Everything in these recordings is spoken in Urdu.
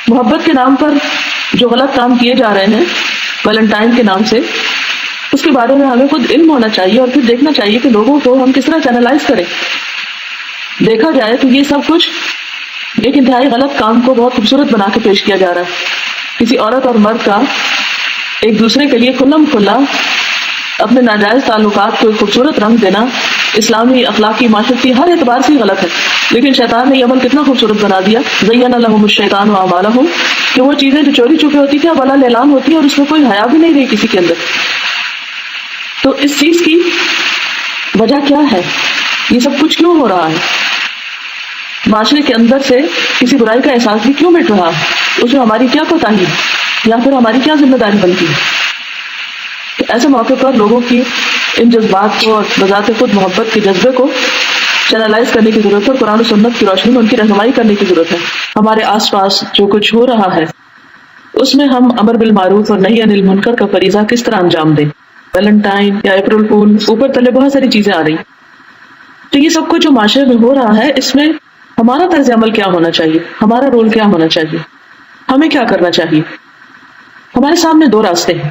محبت کے نام پر جو غلط کام کیے جا رہے ہیں ویلنٹائن کے نام سے، اس کے بارے میں ہمیں خود علم ہونا چاہیے اور پھر دیکھنا چاہیے کہ لوگوں کو ہم کس طرح چینلائز کریں. دیکھا جائے تو یہ سب کچھ ایک انتہائی غلط کام کو بہت خوبصورت بنا کے پیش کیا جا رہا ہے. کسی عورت اور مرد کا ایک دوسرے کے لیے کھلم کھلا اپنے ناجائز تعلقات کو ایک خوبصورت رنگ دینا اسلامی، اخلاقی، معاشرتی ہر اعتبار سے غلط ہے. لیکن شیطان نے یہ عمل کتنا خوبصورت بنا دیا. زین لہم الشیطان اعمالہم، کہ وہ چیزیں جو چوری چھپے ہوتی تھی اب علن اعلان ہوتی ہے اور اس میں کوئی حیا بھی نہیں رہی کسی کے اندر. تو اس چیز کی وجہ کیا ہے؟ یہ سب کچھ کیوں ہو رہا ہے؟ معاشرے کے اندر سے کسی برائی کا احساس بھی کیوں مٹ رہا ہے؟ اس میں ہماری کیا کوتاہی ہے یا پھر ہماری کیا ذمہ داری بنتی ہے؟ تو ایسے موقع پر لوگوں کی ان جذبات کو اور بذات خود محبت کے جذبے کو چینلائز کرنے کی ضرورت ہے اور قرآن و سنت کی روشنی میں ان کی رہنمائی کرنے کی ضرورت ہے. ہمارے آس پاس جو کچھ ہو رہا ہے اس میں ہم امر بالمعروف اور نہی عن المنکر کا فریضہ کس طرح انجام دیں. ویلنٹائن یا اپریل فول، اوپر تلے بہت ساری چیزیں آ رہی. تو یہ سب کچھ جو معاشرے میں ہو رہا ہے اس میں ہمارا طرز عمل کیا ہونا چاہیے، ہمارا رول کیا ہونا چاہیے، ہمیں کیا کرنا چاہیے. ہمارے سامنے دو راستے ہیں.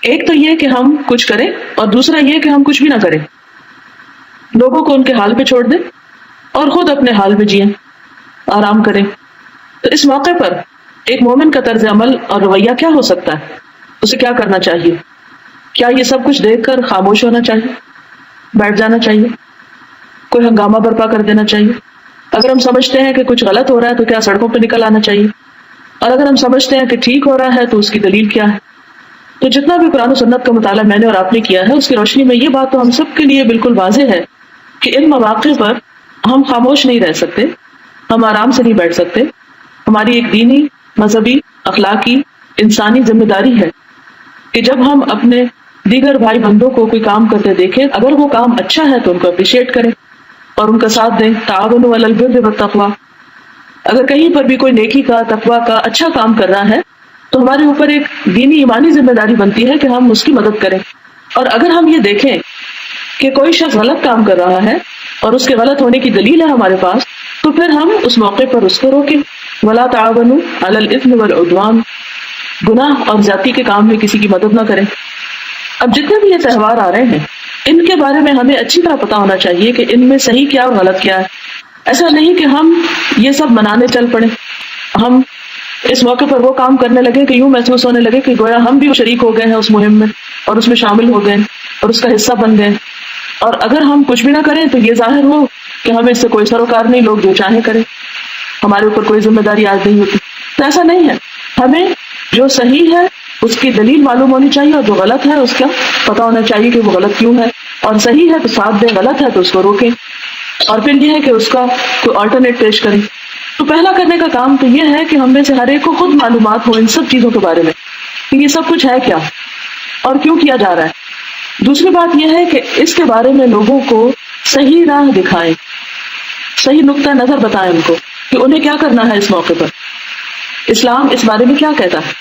ایک تو یہ کہ ہم کچھ کریں اور دوسرا یہ کہ ہم کچھ بھی نہ کریں، لوگوں کو ان کے حال پہ چھوڑ دیں اور خود اپنے حال میں جئیں، آرام کریں. تو اس موقع پر ایک مومن کا طرز عمل اور رویہ کیا ہو سکتا ہے؟ اسے کیا کرنا چاہیے؟ کیا یہ سب کچھ دیکھ کر خاموش ہونا چاہیے، بیٹھ جانا چاہیے، کوئی ہنگامہ برپا کر دینا چاہیے؟ اگر ہم سمجھتے ہیں کہ کچھ غلط ہو رہا ہے تو کیا سڑکوں پہ نکل آنا چاہیے؟ اور اگر ہم سمجھتے ہیں کہ ٹھیک ہو رہا ہے تو اس کی دلیل کیا ہے؟ تو جتنا بھی قرآن و سنت کا مطالعہ میں نے اور آپ نے کیا ہے اس کی روشنی میں یہ بات تو ہم سب کے لیے بالکل واضح ہے کہ ان مواقع پر ہم خاموش نہیں رہ سکتے، ہم آرام سے نہیں بیٹھ سکتے. ہماری ایک دینی، مذہبی، اخلاقی، انسانی ذمہ داری ہے کہ جب ہم اپنے دیگر بھائی بندوں کو کوئی کام کرتے دیکھیں، اگر وہ کام اچھا ہے تو ان کو اپریشیٹ کریں اور ان کا ساتھ دیں. تعاونوا علی البر والتقوی. اگر کہیں پر بھی کوئی نیکی کا، تقوی کا اچھا کام کر رہا ہے تو ہمارے اوپر ایک دینی ایمانی ذمہ داری بنتی ہے کہ ہم اس کی مدد کریں. اور اگر ہم یہ دیکھیں کہ کوئی شخص غلط کام کر رہا ہے اور اس کے غلط ہونے کی دلیل ہے ہمارے پاس، تو پھر ہم اس موقع پر اس کو روکیں. ولا تعاونوا علی الاثم والعدوان. گناہ اور زیادتی کے کام میں کسی کی مدد نہ کریں. اب جتنے بھی یہ تہوار آ رہے ہیں ان کے بارے میں ہمیں اچھی طرح پتا ہونا چاہیے کہ ان میں صحیح کیا اور غلط کیا ہے. ایسا نہیں کہ ہم یہ سب منانے چل پڑے، ہم اس موقع پر وہ کام کرنے لگے کہ یوں محسوس ہونے لگے کہ گویا ہم بھی شریک ہو گئے ہیں اس مہم میں اور اس میں شامل ہو گئے اور اس کا حصہ بن گئے. اور اگر ہم کچھ بھی نہ کریں تو یہ ظاہر ہو کہ ہمیں اس سے کوئی سروکار نہیں، لوگ جو چاہیں کریں، ہمارے اوپر کوئی ذمہ داری آج نہیں ہوتی. تو ایسا نہیں ہے. ہمیں جو صحیح ہے اس کی دلیل معلوم ہونی چاہیے اور جو غلط ہے اس کا پتا ہونا چاہیے کہ وہ غلط کیوں ہے. اور صحیح ہے تو ساتھ دیں، غلط ہے تو اس کو روکیں. اور پھر یہ ہے کہ اس کا کوئی آلٹرنیٹ پیش کریں. تو پہلا کرنے کا کام تو یہ ہے کہ ہم میں سے ہر ایک کو خود معلومات ہو ان سب چیزوں کے بارے میں کہ یہ سب کچھ ہے کیا اور کیوں کیا جا رہا ہے. دوسری بات یہ ہے کہ اس کے بارے میں لوگوں کو صحیح راہ دکھائیں، صحیح نقطہ نظر بتائیں ان کو کہ انہیں کیا کرنا ہے اس موقع پر. اسلام اس بارے میں کیا کہتا ہے.